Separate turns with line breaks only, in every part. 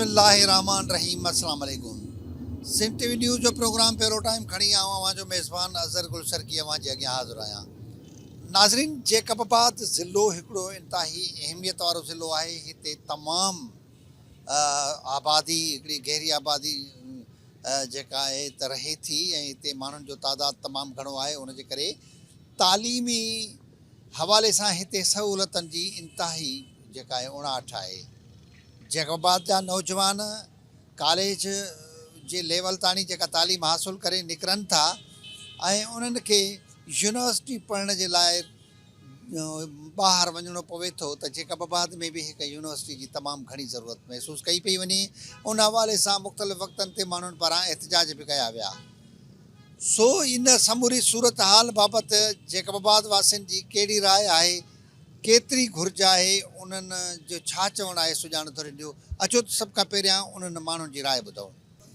बिस्मिल्लाहिर्रहमानिर्रहीम अस्सलाम वालेकुम। सिंध टीवी न्यूज़ जो प्रोग्राम पहिरों टाइम खणी आवां जो मेज़बान अज़हर गुलशर की अवां जे अॻियां हाज़िर आहियां। नाज़रीन, जेकबाबाद ज़िलो हिकिड़ो इंतहाई अहमियत वारो ज़िलो आहे। हिते तमामु आबादी, हिकिड़ी गहरी आबादी जेका आहे त रहे थी ऐं हिते माण्हुनि जो तादादु तमामु घणो आहे। उन जे करे तालीमी हवाले सां हिते सहूलतनि जी इंतहाई जेका आहे उणाहठ आहे। जेकबाबाद जा नौजवान कॉलेज जे लेवल ताणी जेका तालीम हासिलु करे निकिरनि था ऐं उन्हनि खे यूनिवर्सिटी पढ़ण जे लाइ ॿाहिरि वञिणो पवे थो, त जेकबाबाद में बि हिकु यूनिवर्सिटी जी तमामु घणी ज़रूरत महसूसु कई पई वञे। उन हवाले सां मुख़्तलिफ़ वक़्तनि ते माण्हुनि पारां एहतिजाज बि कया विया। सो इन समूरी सूरत हाल बाबति जेकबाबाद वासियुनि जी कहिड़ी राय आहे, केतिरी घुर्ज आहे, उन्हनि जो छा चवणु आहे, सुञाण थोरी ॾियो। अचो त सभ खां पहिरियां उन्हनि माण्हुनि जी राय ॿुधो।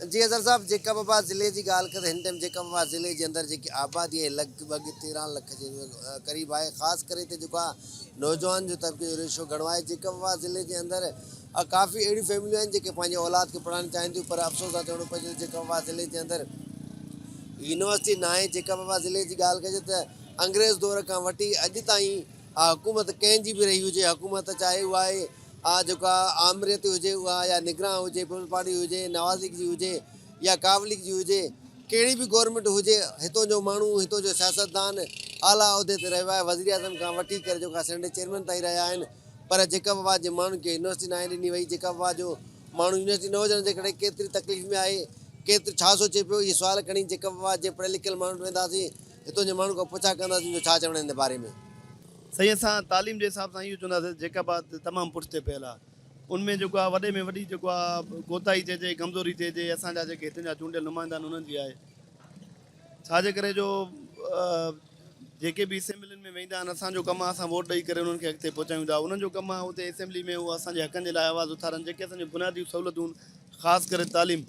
जी अज़हर साहब, जेकबाबाद ज़िले की ॻाल्हि करें हिन टाइम जेकबाबाद ज़िले के अंदर जी आबादी है लगभग 13 लाख के करीब है। ख़ास करे तो जो नौजवान जो तबके जो रेशो घणो है। जेकबाबाद ज़िले के अंदर काफ़ी अड़ी फैमिलियूं आहिनि जेके पंहिंजे औलाद के पढ़ाना चाहिनि थियूं, पर अफ़सोस आहे चवणो पए जेकबाबाद ज़िले के अंदर यूनिवर्सिटी ना आहे। जेकबाबाद ज़िले की ॻाल्हि कजे तो अंग्रेज़ दौर का वठी अॼु ताईं हुकूमत कंहिंजी बि रही हुजे, हुकूमत चाहे उहा आहे जेका आमरियत हुजे, उहा या निगरान हुजे, पीपल्स पार्टी हुजे, नवाज़ लीग जी हुजे या काव लीग जी हुजे, कहिड़ी बि गवर्नमेंट हुजे, हितों जो माण्हू, हितों जो सियासतदान आला उहिदे ते रहियो आहे। वज़ीर आज़म खां वठी करे जेका सेनेट चेयरमैन ताईं रहिया आहिनि, पर जेकबाबाद जे माण्हुनि खे यूनिवर्सिटी न ॾिनी वई। जेकबाबाद जो माण्हू यूनिवर्सिटी न हुजण जे करे केतिरी तकलीफ़ में आहे, केतिरो छा सोचे पियो, इहे सुवाल खणी जेकबाबाद जे पढ़ियल लिखियल माण्हू वेंदासीं, हितों जे माण्हू खां पुछा कंदासीं जो छा चवणु हिन बारे में।
सही असां तालीम जे हिसाब सां इहो चवंदासीं जेकबाबाद तमामु पुठिते पियल आहे। उनमें जेको आहे वॾे में वॾी जेको आहे कोताही चइजे, कमज़ोरी चइजे, असांजा जेके हिते जा चूंडियल नुमाइंदा आहिनि उन्हनि जी आहे। छाजे करे जो जेके बि असेंबलियुनि में वेंदा आहिनि, असांजो कमु आहे असां वोट ॾेई करे उन्हनि खे अॻिते पहुचायूं था। उन्हनि जो कमु आहे उते असेंबली में उहो असांजे हक़नि जे लाइ आवाज़ु उथारनि। जेके असांजी बुनियादी सहूलियतूं ख़ासि करे तालीम,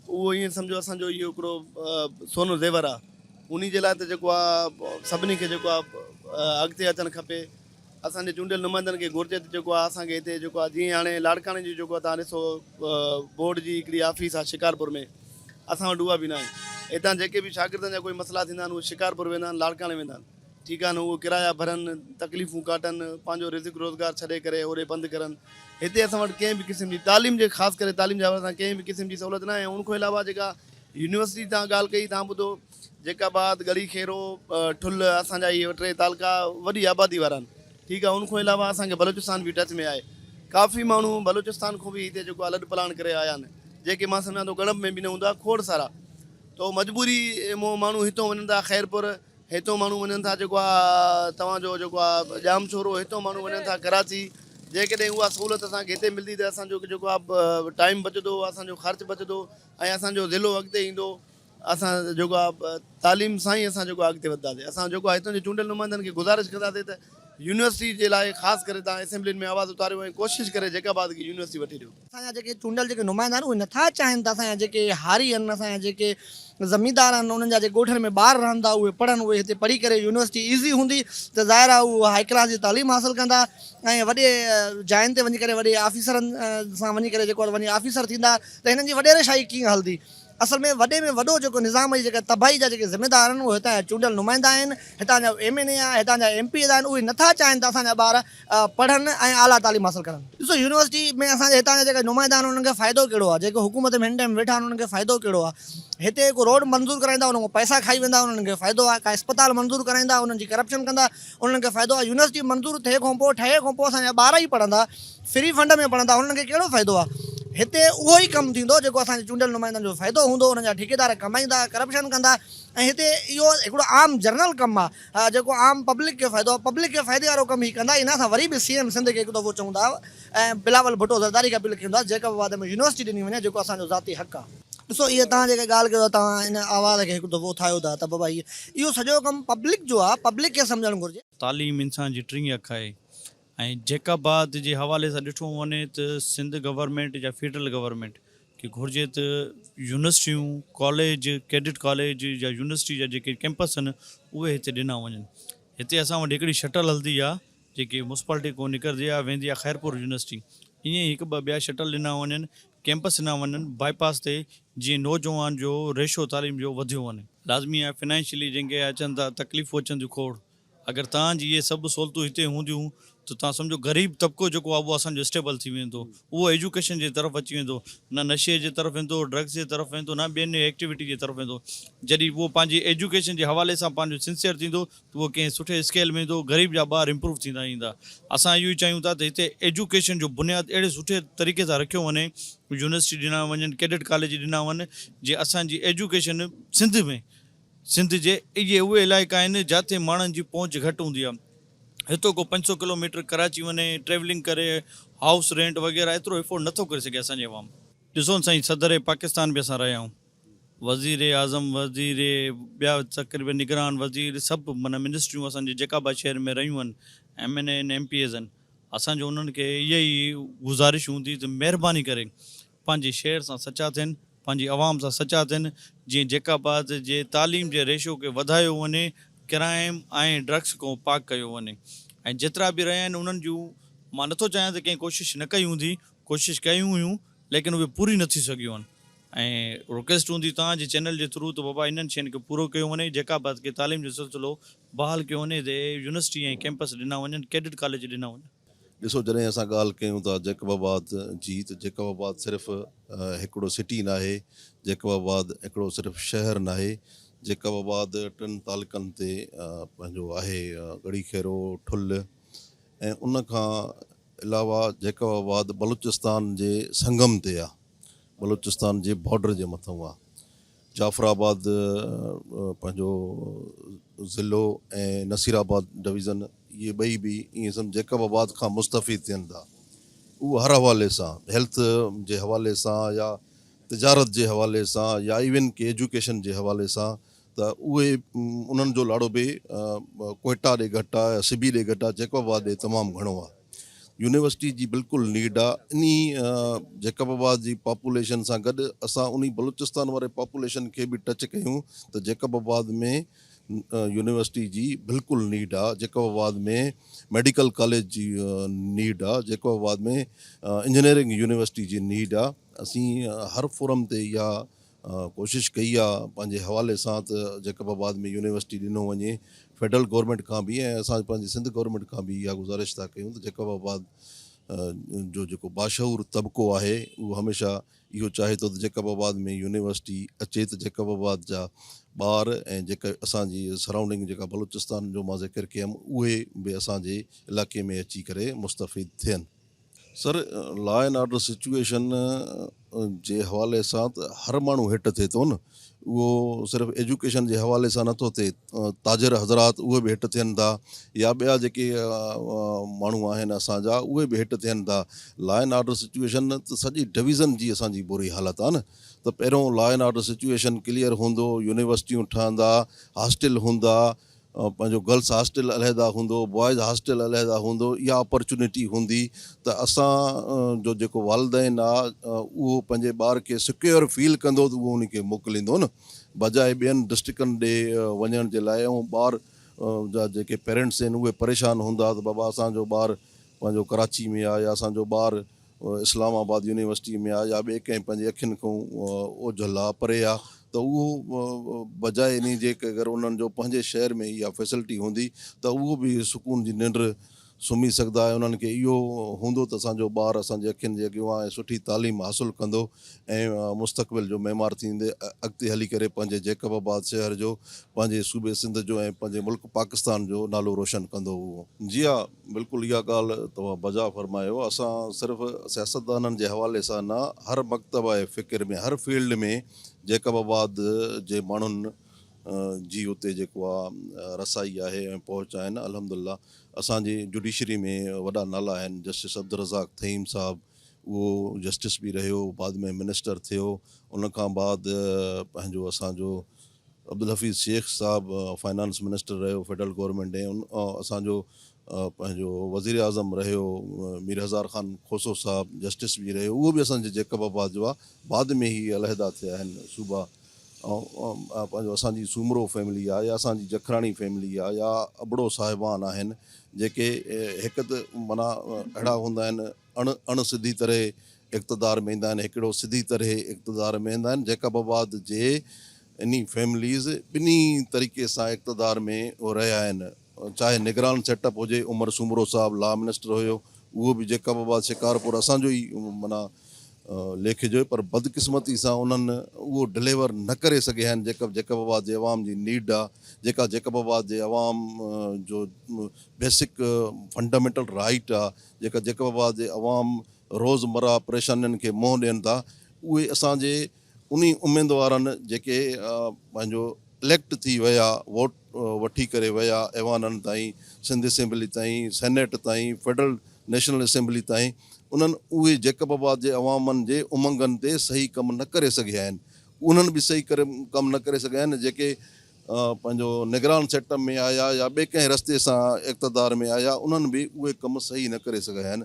उहो ईअं सम्झो असांजो इहो हिकिड़ो सोनो ज़ेवर आहे। उन जे लाइ त जेको आहे सभिनी खे जेको आहे अॻिते अचणु खपे। असांजे चूंडियल नुमाइंदनि खे घुरिजे त जेको आहे असांखे हिते जेको आहे जीअं हाणे लाड़काणे जी जेको आहे तव्हां ॾिसो बोर्ड जी हिकिड़ी ऑफिस आहे शिकारपुर में, असां वटि उहा बि न आहे। हितां जेके बि शागिर्दनि जा कोई मसइला थींदा आहिनि उहे शिकारपुर वेंदा आहिनि, लाड़काणे वेंदा आहिनि। ठीकु आहे न, उहो किराया भरनि, तकलीफ़ूं काटनि, पंहिंजो रिज़िक रोज़गार छॾे करे ओॾे बंदि करनि। हिते असां वटि कंहिं बि क़िस्म जी तालीम जे, ख़ासि करे तालीम जे हवाले सां कंहिं बि क़िस्म जी सहूलियत न आहे। उनखां अलावा जेका यूनिवर्सिटी तव्हां ॻाल्हि कई, तव्हां ॿुधो जेकाबाद, गड़ी खेरो, ठुल, असांजा इहे 3 तालुका वॾी आबादी वारा आहिनि। ठीकु आहे, उनखां अलावा असांखे बलोचिस्तान बि टच में आहे। काफ़ी माण्हू बलोचिस्तान खां बि हिते जेको आहे लॾ पलाण करे आया आहिनि, जेके मां सम्झां थो ॻणप में बि न हूंदा, खोड़ सारा। तो मजबूरी माण्हू हितों वञनि था ख़ैरपुर, हितों माण्हू वञनि था जेको आहे तव्हांजो जेको आहे जाम छोरो, हितों माण्हू वञनि था कराची। जेकॾहिं उहा सहूलियत असांखे हिते मिलंदी त असांजो जेको आहे टाइम बचंदो, असांजो ख़र्चु बचंदो ऐं असांजो ज़िलो अॻिते ईंदो। असां जेको आहे तालीम सां ई असां जेको आहे अॻिते वधंदासीं। असां जेको आहे हितां जे चूंडियल नुमाइंदनि खे गुज़ारिश कंदासीं त यूनिवर्सिटी जे लाइ ख़ासि करे तव्हां असेंबलियुनि में आवाज़ु उतारियो ऐं कोशिशि करे जेकाबाद खे यूनिवर्सिटी वठी ॾियो।
असांजा जेके चूंडियल जेके नुमाइंदा आहिनि उहे नथा चाहिनि त असांजा जेके हारी आहिनि, असांजा जेके ज़मींदार आहिनि, उन्हनि जा जेके ॻोठनि में ॿार रहंदा उहे पढ़नि, उहे हिते पढ़ी करे यूनिवर्सिटी ईज़ी हूंदी त ज़ाहिर आहे उहे हाई क्लास जी तालीम हासिलु कंदा ऐं वॾे जाइनि ते वञी करे वॾे ऑफिसरनि सां वञी करे जेको वञी ऑफिसर थींदा, त हिननि जी वॾेरेशाही कीअं हलंदी। असल में वॾे में वॾो जेको निज़ाम जी जेका तबाही जा जेके ज़िमेदार आहिनि उहे हितां जा चूंडियल नुमाइंदा आहिनि, हितां जा MNA आहे, हितां जा MP आहिनि। उहे नथा चाहिनि त असांजा ॿार पढ़नि ऐं आला तालीम हासिलु करनि। ॾिसो, यूनिवर्सिटी में असांजे हितां जा जेके नुमाइंदा आहिनि उन्हनि खे फ़ाइदो कहिड़ो आहे, जेको हुकूमत में हिन टाइम वेठा आहिनि उन्हनि खे फ़ाइदो कहिड़ो आहे। हिते हिकु रोड मंज़ूरु कराईंदा, उन खां पैसा खाई वेंदा, उन्हनि खे फ़ाइदो आहे। का अस्पताल मंज़ूरु कराईंदा, उन्हनि जी करप्शन कंदा, उन्हनि खे फ़ाइदो आहे। यूनिवर्सिटी मंज़ूरु थिए खां पोइ, ठहे खां पोइ असांजा ॿार ई पढ़ंदा, फ्री फंड में पढ़ंदा, उन्हनि खे कहिड़ो फ़ाइदो आहे। हिते उहो ई कमु थींदो जेको असांजे चूंडियल नुमाइंदनि जो फ़ाइदो हूंदो। उन्हनि जा ठेकेदार कमाईंदा, करप्शन कंदा ऐं हिते इहो हिकिड़ो आम जनरल कमु आहे जेको आम पब्लिक खे फ़ाइदो आहे। पब्लिक खे फ़ाइदे वारो कमु ई कंदा। इन सां वरी बि CM सिंध खे हिकु दफ़ो चवंदा ऐं बिलावल भुट्टो ज़रदारी खां बि लिखंदा जेकबाबाद में यूनिवर्सिटी ॾिनी वञे, जेको असांजो ज़ाती हक़ आहे। ॾिसो, इहे तव्हां जेके ॻाल्हि कयो, तव्हां इन आवाज़ खे हिकु दफ़ो उथायो था, त बाबा इहो सॼो कमु पब्लिक जो आहे, पब्लिक खे सम्झणु घुरिजे।
तालीम इंसान जी टीं अखि आहे ऐं जेकाबाद जे हवाले सां ॾिठो वञे त सिंध गवर्नमेंट या फेडरल गवर्नमेंट खे घुरिजे त यूनिवर्सिटियूं, कॉलेज, कैडेट कॉलेज या यूनिवर्सिटी जा जेके कैंपस आहिनि उहे हिते ॾिना वञनि। हिते असां वटि हिकिड़ी शटल हलंदी आहे जेकी म्यूनसिपालिटी को निकिरंदी आहे, वेंदी आहे ख़ैरपुर यूनिवर्सिटी। ईअं ई हिकु ॿ ॿिया शटल ॾिना वञनि, कैंपस ॾिना वञनि बाईपास ते, जीअं नौजवान जो रेशो तालीम जो वधियो वञे। लाज़मी आहे फिनेंशियली जंहिंखे अचनि था तकलीफ़ूं अचनि थियूं खोड़, अगरि तव्हांजी इहे सभु सहूलियतूं हिते हूंदियूं त तव्हां सम्झो ग़रीब तबिको जेको आहे उहो असांजो स्टेबल थी वेंदो, उहो एजुकेशन जे तरफ़ अची वेंदो, न नशे जे तरफ़ वेंदो, ड्रग्स जे तरफ़ वेंदो, न ॿियनि एक्टिविटी जे तरफ़ वेंदो। जॾहिं उहो पंहिंजी एजुकेशन जे हवाले सां पंहिंजो सिंसियर थींदो त उहो कंहिं सुठे स्केल में ईंदो, ग़रीब जा ॿार इम्प्रूव थींदा ईंदा। असां इहो ई चाहियूं था त हिते एजुकेशन जो बुनियादु अहिड़े सुठे तरीक़े सां रखियो वञे, यूनिवर्सिटी ॾिना वञनि, कैडेट कॉलेज ॾिना वञनि, जीअं असांजी एजुकेशन सिंध जे इहे उहे इलाइक़ा आहिनि जिते माण्हुनि जी पहुच घटि हूंदी आहे। हितो को 500 किलोमीटर कराची वञे, ट्रेवलिंग करे, हाउस रेंट वग़ैरह एतिरो एफोर्ड नथो करे सघे असांजे अवाम। ॾिसो न साईं, सदर पाकिस्तान बि असां रहिया आहियूं, वज़ीर आज़म, वज़ीर ॿिया तक़रीबन निगरान वज़ीर सभु माना मिनिस्ट्रियूं असांजे जेकाबाद शहर में रहियूं आहिनि, MNA आहिनि, MPs आहिनि। असांजो उन्हनि खे इहा ई गुज़ारिश हूंदी त महिरबानी करे पंहिंजे शहर सां सचा थियनि, पंहिंजी आवाम सां सचा थियनि, जीअं जेकाबाद जे तालीम जे रेशो खे वधायो वञे, क्राइम ऐं ड्रग्स खां पाक कयो वञे। ऐं जेतिरा बि रहिया आहिनि उन्हनि जूं मां नथो चाहियां त कंहिं कोशिशि न कई हूंदी, कोशिशि कयूं हुयूं लेकिन उहे पूरी न थी सघियूं आहिनि। ऐं रिक्वेस्ट हूंदी तव्हांजे चैनल जे थ्रू त बाबा इन्हनि शयुनि खे पूरो कयो वञे, जेकाबाद खे तालीम जो सिलसिलो बहाल कयो वञे, त यूनिवर्सिटी ऐं कैंपस ॾिना वञनि, कैडेट कॉलेज ॾिना वञनि।
ॾिसो, जॾहिं असां ॻाल्हि कयूं था जेकबाबाद जी, त जेकबाबाद सिर्फ़ु हिकिड़ो सिटी न आहे, जेकबाबाद हिकिड़ो सिर्फ़ु शहर न आहे, जेकबाबाद 3 तालुकनि ते पंहिंजो आहे, गड़ी खेरो, ठुल, ऐं उन खां अलावा जेकबाबाद बलूचिस्तान जे संगम ते आहे, बलूचिस्तान जे बॉर्डर जे मथां आहे। जाफ़राबाद पंहिंजो ज़िलो ऐं नसीराबाद डिवीज़न, इहे ॿई बि ईअं सम्झ जेकबाबाद खां मुस्तफ़ीद थियनि था। उहो हर हवाले सां, हेल्थ जे हवाले सां या तिजारत जे हवाले सां या इवन की एजुकेशन जे हवाले सां, त उहे उन्हनि जो लाड़ो बि कोयटा ॾे घटि आहे या सिबी ॾे घटि आहे, जेकबाबाद ॾे तमामु घणो आहे। यूनिवर्सिटी जी बिल्कुलु नीड आहे। इन जेकबाबाद जी पॉपुलेशन सां गॾु असां उन बलूचिस्तान वारे पॉपुलेशन खे बि टच कयूं त जेकबाबाद में यूनिवर्सिटी जी बिल्कुलु नीड आहे, जेकबाबाद में मेडिकल कॉलेज जी नीड आहे, जेकबाबाद में इंजीनियरिंग यूनिवर्सिटी जी नीड आहे। असीं हर फोरम ते इहा कोशिशि कई आहे पंहिंजे हवाले सां त जेकबाबाद में यूनिवर्सिटी ॾिनो वञे, फेडरल गवर्नमेंट खां बि, ऐं असां पंहिंजी सिंध गवर्नमेंट खां बि इहा गुज़ारिश था कयूं त जेकबाबाद जो जेको बाशऊर तबिको आहे उहो हमेशह इहो चाहे थो त जेकबाबाद में यूनिवर्सिटी अचे, त जेकबाबाद जा ॿार ऐं जेका असांजी सराउंडिंग जेका बलूचिस्तान जो मां ज़िक्र कयुमि, उहे बि असांजे इलाइक़े में अची करे मुस्तफ़ीद थियनि। Sir, law and order situation जे हवाले सां त हर माण्हू हेठि थिए थो न, उहो सिर्फ़ु एजुकेशन जे हवाले सां नथो थिए। ताजिर हज़रात उहे बि हेठि थियनि था, या ॿिया जेके माण्हू आहिनि असांजा, उहे बि हेठि थियनि था। लॉ एंड ऑर्डर सिचुएशन त सॼी डिवीज़न जी असांजी बुरी हालत आहे न। त पहिरियों law and order situation clear हूंदो, यूनिवर्सिटियूं ठहंदा, हॉस्टल हूंदा, पंहिंजो गर्ल्स हॉस्टल अलहदा हूंदो, बॉइज़ हॉस्टल अलहदा हूंदो, इहा अपॉर्चुनिटी हूंदी त असां जो जेको वालिदैन आहे उहो पंहिंजे ॿार खे सिक्योर फील कंदो त उहो उनखे मोकिलींदो न, बजाए ॿियनि डिस्ट्रिक्टनि ॾे वञण जे लाइ। ऐं ॿार जा जेके पेरेंट्स आहिनि उहे परेशान हूंदा त बाबा असांजो ॿारु पंहिंजो कराची में आहे, या असांजो ॿारु इस्लामाबाद यूनिवर्सिटी में आहे, या ॿिए कंहिं पंहिंजे अखियुनि खां ओझल आहे, परे आहे, त उहो बजाए इन जे के अगरि उन्हनि जो पंहिंजे शहर में इहा फैसिलिटी हूंदी त उहो बि सुकून जी निंड सुम्ही सघंदा। ऐं उन्हनि खे इहो हूंदो त असांजो ॿारु असांजे अखियुनि जे अॻियां ऐं सुठी तालीम हासिलु कंदो ऐं मुस्तक़बिल जो मेमार थींदे अॻिते हली करे पंहिंजे जेकबाबाद शहर जो, पंहिंजे सूबे सिंध जो ऐं पंहिंजे मुल्क पाकिस्तान जो नालो रोशन कंदो उहो। जी हा, बिल्कुलु इहा ॻाल्हि तव्हां बजा फरमायो। असां सिर्फ़ु सियासतदाननि जे हवाले सां न, हर मकतब आहे फ़िक्र में, हर फील्ड में जेकबाबाद जे माण्हुनि जी उते जेको आहे रसाई आहे ऐं पहुच आहिनि। अल्हम्दुलिल्लाह असांजी जुडिशरी में वॾा नाला आहिनि। जस्टिस अब्दुल रज़ाक थईम साहिबु, उहो जस्टिस बि रहियो, बाद में मिनिस्टर थियो। उन खां बाद पंहिंजो असांजो अब्दुल हफ़ीज़ शेख साहिबु फाइनेंस मिनिस्टर रहियो फेडरल गवर्नमेंट ॾे। असांजो पंहिंजो वज़ीर आज़म रहियो मीर हज़ार ख़ान खोसो साहिबु, जस्टिस बि रहियो, उहो बि असांजे जेकबाबाद जो आहे। बाद में ई अलहदा थिया आहिनि सूबा। ऐं पंहिंजो असांजी सूमरो फैमिली आहे, या असांजी जखराणी फैमिली आहे, या अबड़ो साहिबान आहिनि, जेके हिकु त माना अहिड़ा हूंदा आहिनि अण सिधी तरह इक़्तिदार में ईंदा आहिनि, हिकिड़ो सिधी तरह इक़्तिदार में ईंदा आहिनि। जैकबाबाद जे इन फैमिलीज़ ॿिन्ही तरीक़े सां इक़्तिदार में उहे रहिया आहिनि। चाहे निगरान सेटअप हुजे, उमर सूमरो साहब लॉ मिनिस्टर हुयो, उहो बि जैकबाबाद शिकारपुर असांजो ई माना लेख जो, पर बदकिस्मती सां उन्हनि उहो डिलीवर न करे सघिया आहिनि जेका जैकबाबाद जे अवाम जी नीड आहे, जेका जैकबाबाद जे अवाम जो बेसिक फंडामेंटल राइट आहे, जेका जैकबाबाद जे अवाम रोज़मर्रा परेशानियुनि खे मुंहुं ॾियनि था, उहे असांजे उन उमेदवारनि जेके पंहिंजो इलेक्ट थी विया, वोट वठी करे विया ऐवाननि ताईं, सिंध असेंबली ताईं, सेनेट ताईं, फेडरल नेशनल असेंबली ताईं, उन्हनि उहे जैकबाबाद जे अवामनि जे उमंगनि ते सही कमु न करे सघिया आहिनि। उन्हनि बि सही कमु न करे सघिया आहिनि जेके पंहिंजो निगरान सेटअप में आया या ॿिए कंहिं रस्ते सां इक़्तिदार में आया, उन्हनि बि उहे कमु सही न करे सघिया आहिनि।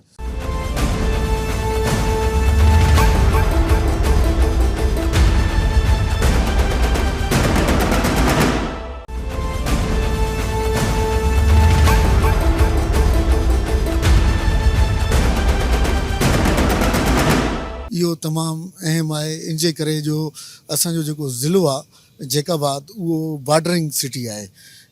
इहो तमामु अहम आहे, इन जे करे जो असांजो जेको ज़िलो आहे जैकाबाद, उहो बॉर्डरिंग सिटी आहे।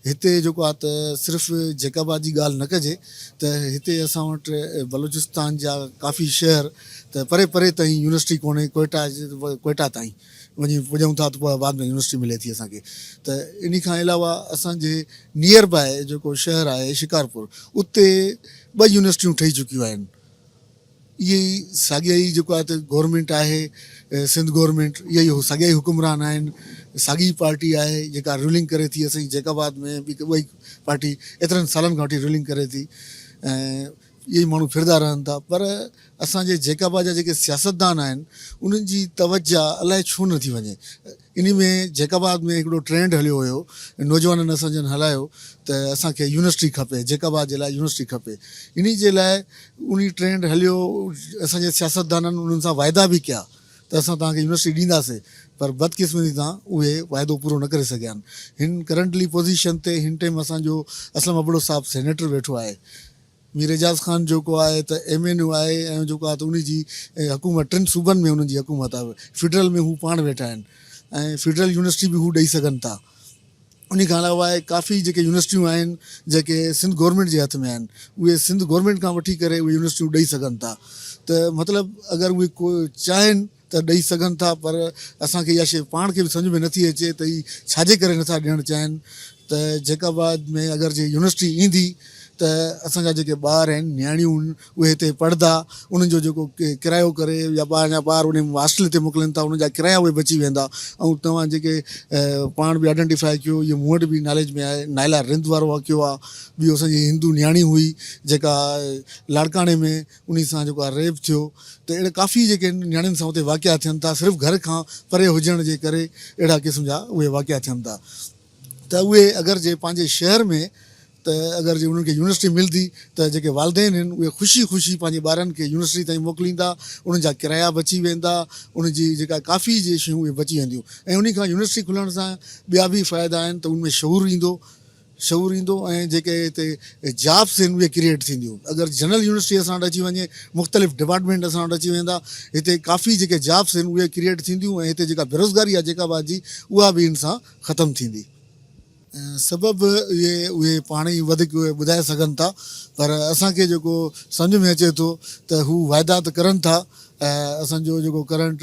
हिते जेको आहे त सिर्फ़ु जैकाबाद जी ॻाल्हि न कजे त हिते असां वटि बलूचिस्तान जा काफ़ी शहर त परे परे ताईं यूनिवर्सिटी कोन्हे, कोयटा ताईं वञी पुॼूं था त पोइ बाद में यूनिवर्सिटी मिले थी असांखे। त इन खां अलावा असांजे नियर बाए जेको शहर आहे शिकारपुर, उते 2 यूनिवर्सिटियूं ठही चुकियूं आहिनि। इहे ई साॻिया ई जेको आहे त गवर्नमेंट आहे, सिंध गवर्नमेंट, इहे ई साॻिया ई हुकुमरान आहिनि, साॻी पार्टी आहे जेका रूलिंग करे थी। असांजी जैकाबाद में बि उहा ई पार्टी एतिरनि सालनि खां वठी रूलिंग करे थी ऐं इहे ई माण्हू फिरंदा रहनि था। पर असांजे जैकाबाद जा जेके सियासतदान आहिनि, उन्हनि जी तवजा अलाए छो नथी वञे। इन में जैकाबाद में हिकिड़ो ट्रेंड हलियो हुयो, नौजवाननि असांजनि हलायो त असांखे यूनिवर्सिटी खपे, जैकाबाद जे लाइ यूनिवर्सिटी खपे। इन जे लाइ उन ट्रेंड हलियो, असांजे सियासतदाननि उन्हनि सां वाइदा बि कया त असां तव्हांखे यूनिवर्सिटी ॾींदासीं, पर बदकिस्मती सां उहे वाइदो पूरो न करे सघिया आहिनि। हिन करंटली पोज़ीशन ते हिन टाइम असांजो असलम अबड़ो साहब सेनेटर वेठो आहे, मीर एजाज़ ख़ान जेको आहे त MNU आहे ऐं जेको आहे त उनजी हुकूमत 3 सूबनि में उन्हनि जी हुकूमत आहे। फेडरल में हू पाण वेठा आहिनि ऐं फेडरल यूनिवर्सिटी बि हू ॾेई सघनि था। उन खां अलावा काफ़ी जेके यूनिवर्सिटियूं आहिनि जेके सिंध गवर्नमेंट जे हथ में आहिनि, उहे सिंध गवर्नमेंट खां वठी करे उहे यूनिवर्सिटियूं ॾेई सघनि था। त मतिलबु अगरि उहे को चाहिनि त ॾेई सघनि था, पर असांखे इहा शइ पाण खे बि सम्झ में नथी अचे त ही छाजे करे नथा ॾियणु चाहिनि। त जैकाबाद में अगरि जे यूनिवर्सिटी ईंदी त असांजा जेके ॿार आहिनि, न्याणियूं आहिनि, उहे हिते पढ़ंदा, उन्हनि जो जेको किरायो करे या ॿार उन हॉस्टल ते मोकिलनि था, उन्हनि जा किराया उहे बची वेंदा। ऐं तव्हां जेके पाण बि आइडेंटिफाई कयो, इहो मूं वटि बि नॉलेज में आहे, नाइला रिंद वारो वाक़ियो आहे। ॿियो असांजी हिंदू न्याणी हुई जेका लाड़काणे में उन सां जेको आहे रेप थियो। त अहिड़े काफ़ी जेके न्याणियुनि सां उते वाक़िया थियनि था, सिर्फ़ु घर खां परे हुजण जे करे अहिड़ा क़िस्म जा उहे वाक़िया थियनि था। त उहे अगरि जे पंहिंजे शहर में त अगरि जे उन्हनि खे यूनिवर्सिटी मिलंदी त जेके वालदेन आहिनि उहे ख़ुशी ख़ुशी पंहिंजे ॿारनि खे यूनिवर्सिटी ताईं मोकिलींदा, उन्हनि जा किराया बची वेंदा, उनजी जेका काफ़ी जे शयूं उहे बची वेंदियूं। ऐं उन खां यूनिवर्सिटी खुलण सां ॿिया बि फ़ाइदा आहिनि त उनमें शऊर ईंदो ऐं जेके हिते जॉब्स आहिनि उहे क्रिएट थींदियूं। अगरि जनरल यूनिवर्सिटी असां वटि अची वञे, मुख़्तलिफ़ डिपार्टमेंट असां वटि अची वेंदा, हिते काफ़ी जेके जॉब्स आहिनि उहे क्रिएट थींदियूं ऐं हिते जेका बेरोज़गारी आहे जैकाबाद जी, उहा बि इन सां ख़तमु थींदी। सबबु उहे पाण ई वधीक उहे ॿुधाए सघनि था, पर असांखे जेको सम्झ में अचे थो त हू वाइदा त करनि था। असांजो जेको करंट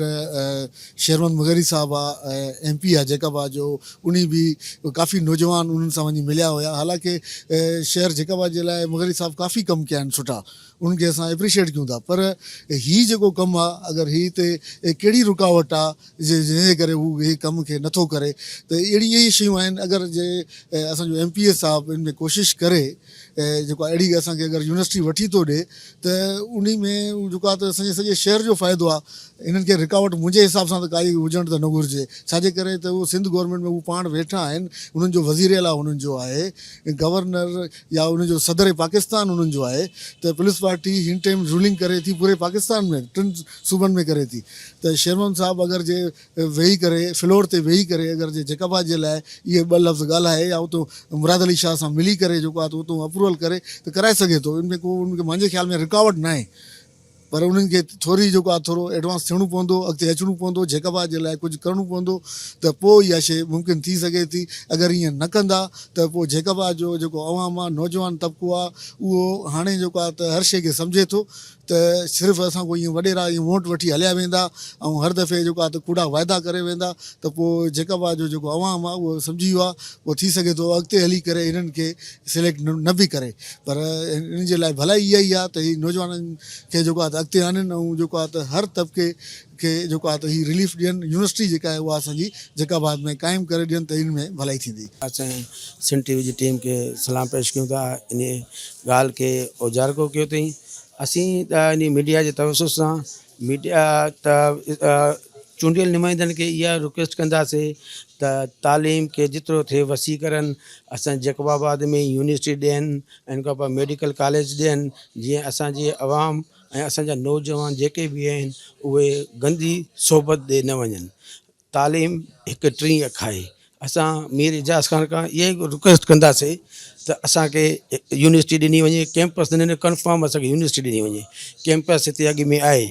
शेरवन मुगरी साहब आहे, MP आहे जैकाबाद जो, उन बि काफ़ी नौजवान उन्हनि सां वञी मिलिया हुया। हालांकि शहर जैकाबाद जे लाइ मुगरी साहब काफ़ी कमु कया आहिनि सुठा, उन्हनि खे असां एप्रिशिएट कयूं था। पर हीउ जेको कमु आहे, अगरि हीउ हिते कहिड़ी रुकावट आहे जंहिंजे करे हू हीउ कम खे नथो करे, त अहिड़ी इहे ई शयूं आहिनि। अगरि जे असांजो MPA साहब इन में कोशिशि करे, जेको अहिड़ी असांखे अगरि यूनिवर्सिटी वठी थो ॾिए त उन में जेको आहे त असांजे सॼे शहर जो फ़ाइदो आहे। इन्हनि खे रुकावट मुंहिंजे हिसाब सां त काई हुजणु त न घुरिजे, छाजे करे त उहो सिंध गवर्नमेंट में उहे पाण वेठा आहिनि, उन्हनि जो वज़ीर आला उन्हनि जो आहे, गवर्नर या उन्हनि जो सदर पाकिस्तान उन्हनि जो आहे। त पुलिस पार्टी हिन टाइम रूलिंग करे थी पूरे पाकिस्तान में, 3 सूबनि में करे थी। त शेरवन साहब अगरि जे वेही करे फ्लोर ते वेही करे अगरि जे जैकाबाद जे लाइ इहे 2 लफ़्ज़ ॻाल्हाए या उतो मुराद अली शाह सां मिली करे जेको आहे त उतो अप्रूवल करे त कराए सघे थो। इनमें को उनखे मुंहिंजे ख़्याल में रुकावट न आहे। पर उन्हनि खे थोरी जेको आहे थोरो एडवांस थियणो पवंदो, अॻिते अचिणो पवंदो, जेकाबाद जे लाइ कुझु करिणो पवंदो, त पोइ इहा शइ मुमकिन थी सघे थी। अगरि ईअं न कंदा त पोइ जेकाबाद जो जेको अवाम आहे, नौजवान तबिको आहे, उहो हाणे जेको आहे त हर शइ खे सम्झे थो त सिर्फ़ु असां कोई ईअं वॾेरा ईअं वोट वठी हलिया वेंदा ऐं हर दफ़े जेको आहे त कूड़ा वाइदा करे वेंदा, त पोइ जेकाबाद जो जेको अवाम आहे उहो सम्झी वियो आहे, पोइ थी सघे थो अॻिते हली करे इन्हनि खे सिलेक्ट न बि करे। पर इन जे लाइ भलाई इहा ई आहे त हीअ नौजवाननि खे जेको आहे त अॻिते आणनि ऐं जेको आहे त हर तबिके खे जेको आहे त हीअ रिलीफ ॾियनि। यूनिवर्सिटी जेका आहे उहा असांजी जेकाबाद में क़ाइमु करे ॾियनि त इन में भलाई थींदी।
असां सिंध टीवी जी टीम खे सलाम पेश कयूं था इन ॻाल्हि खे उजागर कयो अथई। असीं त इन मीडिया जे तवसुस सां मीडिया त चूंडियल नुमाइंदनि खे इहा रिक्वेस्ट कंदासीं त तालीम खे जेतिरो थिए वसी करनि, असां जेकबाबाद में यूनिवर्सिटी ॾियनि, इन खां पोइ मेडिकल कॉलेज ॾियनि, जीअं असांजी आवाम ऐं असांजा नौजवान जेके बि आहिनि उहे गंदी सोबत ॾे न वञनि। तालीम हिकु टी अख आहे। असां मीर इजाज़ ख़ान खां इहा ई रिक्वेस्ट कंदासीं त असांखे यूनिवर्सिटी ॾिनी वञे, कैंपस ॾिनी कंफर्म असांखे यूनिवर्सिटी ॾिनी वञे, कैंपस हिते अॻ में आहे।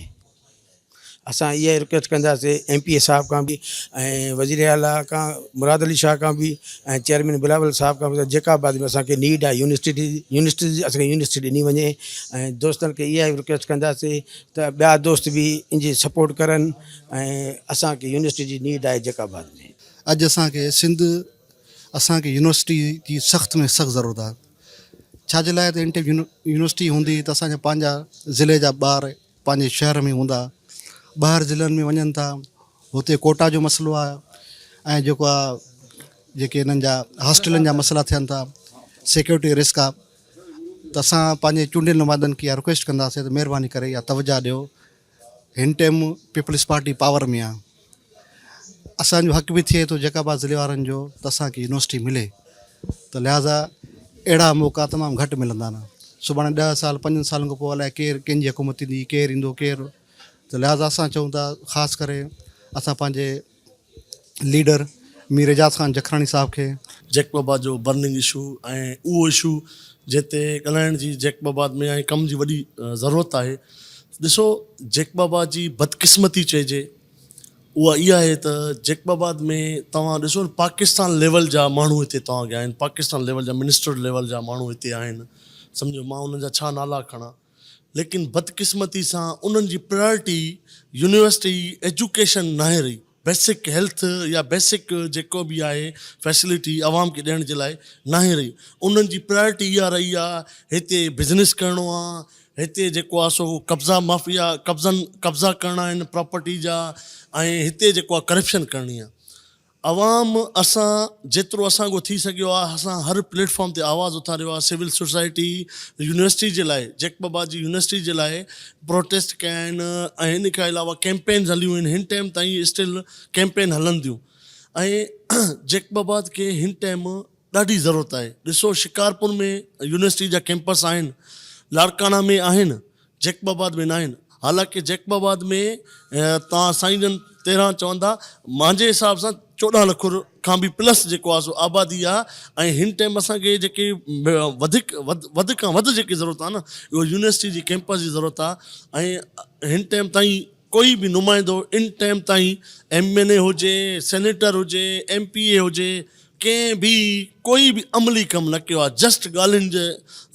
असां इहा रिक्वेस्ट कंदासीं MP साहब खां बि ऐं वज़ीर आला खां मुराद अली शाह खां बि ऐं चेयरमैन बिलावल साहब खां बि, जेकाबाद में असांखे नीड आहे यूनिवर्सिटी असांखे यूनिवर्सिटी ॾिनी वञे। ऐं दोस्तनि खे इहा रिक्वेस्ट कंदासीं त ॿिया दोस्त बि इनजी सपोर्ट करनि ऐं असांखे यूनिवर्सिटी जी नीड आहे जेकाबाद में।
अॼु असांखे सिंध असांखे यूनिवर्सिटी जी सख़्त में सख़्तु ज़रूरत आहे। छाजे लाइ त यूनिवर्सिटी हूंदी त असांजा पंहिंजा ज़िले जा ॿार पंहिंजे शहर में हूंदा, ॿाहिरि ज़िलनि में वञनि था, हुते कोटा जो मसइलो आहे ऐं जेको आहे जेके हिननि जा हॉस्टलनि जा मसइला थियनि था, सिक्योरिटी रिस्क आहे। त असां पंहिंजे चूंडियल नुमाइंदनि खे इहा रिक्वेस्ट कंदासीं त महिरबानी करे इहा तवजा ॾियो। हिन टाइम पीपल्स पार्टी पावर में आहे, असांजो हक़ बि थिए थो जेकाबाद ज़िले वारनि जो त असांखे यूनिवर्सिटी मिले, त लिहाज़ा अहिड़ा मौक़ा तमामु घटि मिलंदा न। सुभाणे 10 साल 5 सालनि खां पोइ अलाए केरु कंहिंजी हुकूमत ईंदी, केरु ईंदो केरु, त लिहाज़ा असां चऊं था ख़ासि करे असां पंहिंजे लीडर मीर इजाज़ ख़ान जखरानी साहब खे
जेकबाबाद जो बर्निंग इशू ऐं उहो इशू जिते ॻाल्हाइण जी जेकबाबाद में ऐं कम जी वॾी ज़रूरत आहे। ॾिसो, जेकबाबाद जी बदकिस्मती चइजे उहा इहा आहे त जेकबाबाद में तव्हां ॾिसो पाकिस्तान लेवल जा माण्हू हिते तव्हांखे आहिनि, पाकिस्तान लेवल जा मिनिस्टर लेवल जा माण्हू हिते आहिनि, सम्झो मां उन्हनि जा छा नाला खणा, लेकिन बदकिस्मती सां उन्हनि जी प्रायोरिटी यूनिवर्सिटी एजुकेशन न आहे रही। बेसिक हेल्थ या बेसिक जेको बि आहे फैसिलिटी आवाम खे ॾियण जे लाइ न आहे रही। उन्हनि जी प्रायोरिटी इहा रही आहे हिते बिज़नेस करिणो आहे, हिते जेको आहे सो कब्ज़ा माफ़िया कब्ज़ा करणा आहिनि प्रॉपर्टी जा, ऐं हिते जेको आहे करप्शन करणी आहे। आवाम असां जेतिरो असांखो थी सघियो आहे असां हर प्लेटफॉर्म ते आवाज़ु उथारियो आहे। सिविल सोसाइटी यूनिवर्सिटी जे लाइ, जेकबाबाद जी यूनिवर्सिटी जे लाइ प्रोटेस्ट कया आहिनि ऐं हिन खां अलावा कैंपेन्स हलियूं आहिनि। हिन टाइम ताईं स्टिल कैंपेन हलंदियूं ऐं जेकबाबाद खे हिन टाइम ॾाढी ज़रूरत आहे। ॾिसो, शिकारपुर में यूनिवर्सिटी जा कैंपस आहिनि, लाड़काना में आहिनि, जेकबाबाद में न आहिनि। हालांकि जेकबाबाद में तव्हां साईं जन 13 चवंदा, मुंहिंजे हिसाब सां 14 लख खां बि प्लस जेको आहे सो आबादी आहे। ऐं हिन टाइम असांखे जेके वधि खां वधि जेकी ज़रूरत आहे न, उहो यूनिवर्सिटी जी कैंपस जी ज़रूरत आहे। ऐं हिन टाइम ताईं कोई बि नुमाइंदो इन टाइम ताईं MNA हुजे, सेनेटर हुजे, MPA हुजे, कंहिं बि कोई बि अमली कमु न कयो आहे। जस्ट ॻाल्हियुनि जे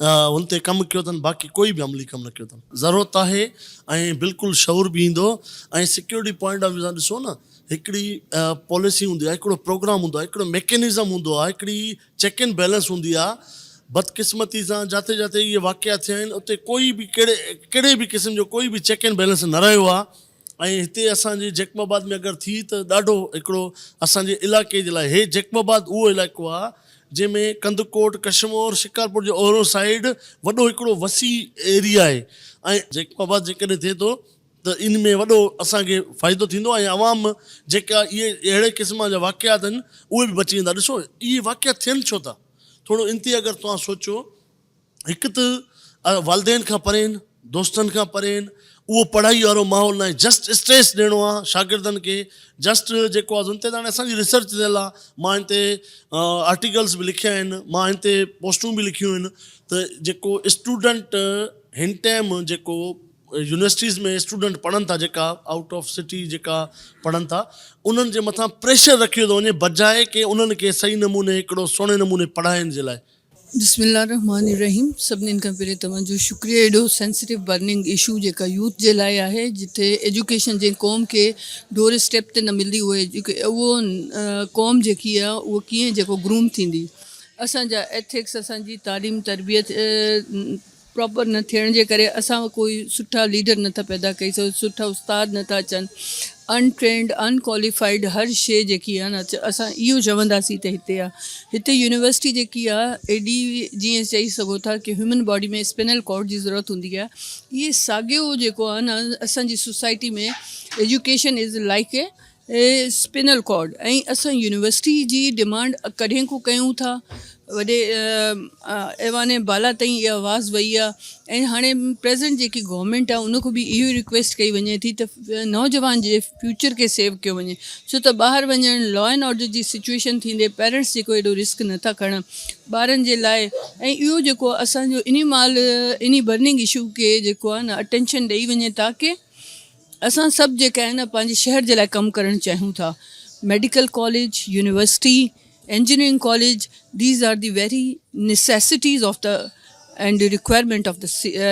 हुन ते कमु कयो अथनि, बाक़ी कोई बि अमली कमु न कयो अथनि। ज़रूरत आहे ऐं बिल्कुलु शऊर बि ईंदो। ऐं सिक्योरिटी पॉइंट ऑफ व्यू सां ॾिसो न, हिकिड़ी पॉलिसी हूंदी आहे, हिकिड़ो प्रोग्राम हूंदो आहे, हिकिड़ो मैकेनिज़म हूंदो आहे, हिकिड़ी चेक एंड बैलेंस हूंदी आहे। बदकिस्मती सां जिते जिते इहे वाक़िया थिया आहिनि उते कोई बि कहिड़े बि क़िस्म जो कोई बि चेक एंड बैलेंस न रहियो आहे। ऐं हिते असांजे जेकबाबाद में अगरि थी त ॾाढो हिकिड़ो असांजे इलाइक़े जे लाइ, हे जेकबाबाद उहो इलाइक़ो आहे जंहिंमें कंदकोट, कशमोर, शिकारपुर जो ओहरो साइड वॾो हिकिड़ो वसी एरिया आहे। ऐं जेकबाबाद जेकॾहिं थिए थो त इन में वॾो असांखे फ़ाइदो थींदो ऐं आवाम जेका इहे अहिड़े क़िस्म जा वाक़ियात आहिनि उहे बि बची वेंदा। ॾिसो, इहे वाक़िया थियनि छो था, थोरो इन ते अगरि तव्हां सोचो, हिकु त वालदेन खां परे आहिनि, दोस्तनि खां परे आहिनि, उहो पढ़ाई वारो माहौल न आहे। जस्ट स्ट्रेस ॾियणो आहे शागिर्दनि खे, जस्ट जेको आहे हुन ते हाणे असांजी रिसर्च थियल आहे। मां हिन ते आर्टिकल्स बि लिखिया आहिनि, मां हिन ते पोस्टूं बि लिखियूं आहिनि त जेको स्टूडेंट हिन टाइम जेको यूनिवर्सिटीज़ में स्टूडेंट पढ़नि था जेका आउट ऑफ सिटी जेका पढ़नि था उन्हनि जे मथां प्रेशर रखियो थो वञे बजाए कि उन्हनि खे सही नमूने हिकिड़ो सुहिणे नमूने पढ़ाइण जे लाइ।
बिस्मिल्लाहिर्रहमानिर्रहीम। सभिनीनि खां पहिरीं तव्हांजो शुक्रिया। एॾो सेंसिटिव बर्निंग इशू जेका यूथ जे लाइ आहे, जिथे एजुकेशन जे क़ौम खे डोर स्टेप ते न मिलंदी, उहो क़ौम जेकी आहे उहो कीअं जेको ग्रूम थींदी। असांजा एथिक्स, असांजी तालीम तरबियत प्रॉपर न थियण जे करे असां कोई सुठा लीडर नथा पैदा कई सघूं, सुठा उस्ताद नथा अचनि। अनट्रेंड अनक्वालिफाइड हर शइ जेकी आहे न, असां इहो चवंदासीं त हिते यूनिवर्सिटी जेकी आहे एॾी, जीअं चई सघो था कि ह्यूमन बॉडी में स्पिनल कॉर्ड जी ज़रूरत हूंदी आहे। इहे साॻियो जेको आहे न असांजी सोसाइटी में education is like a spinal cord. ऐं असां यूनिवर्सिटी जी डिमांड कॾहिं को कयूं था, वॾे ऐवाने बाला ताईं इहा आवाज़ वई आहे। ऐं हाणे प्रेज़ेंट जेकी गवर्नमेंट आहे उन खां बि इहो रिक्वेस्ट कई वञे थी त नौजवान जे फ्यूचर खे सेव कयो वञे, छो त ॿाहिरि वञणु लॉ एंड ऑर्डर जी सिचुएशन थींदे पेरेंट्स जेको एॾो रिस्क नथा खणनि ॿारनि जे लाइ। ऐं इहो जेको असांजो इन बर्निंग इशू खे जेको आहे न अटेंशन ॾेई वञे, ताकी असां सभु जेका आहे न पंहिंजे शहर जे लाइ कमु करणु चाहियूं था। Medical college, university, engineering college, these are the very necessities of the and the requirement of the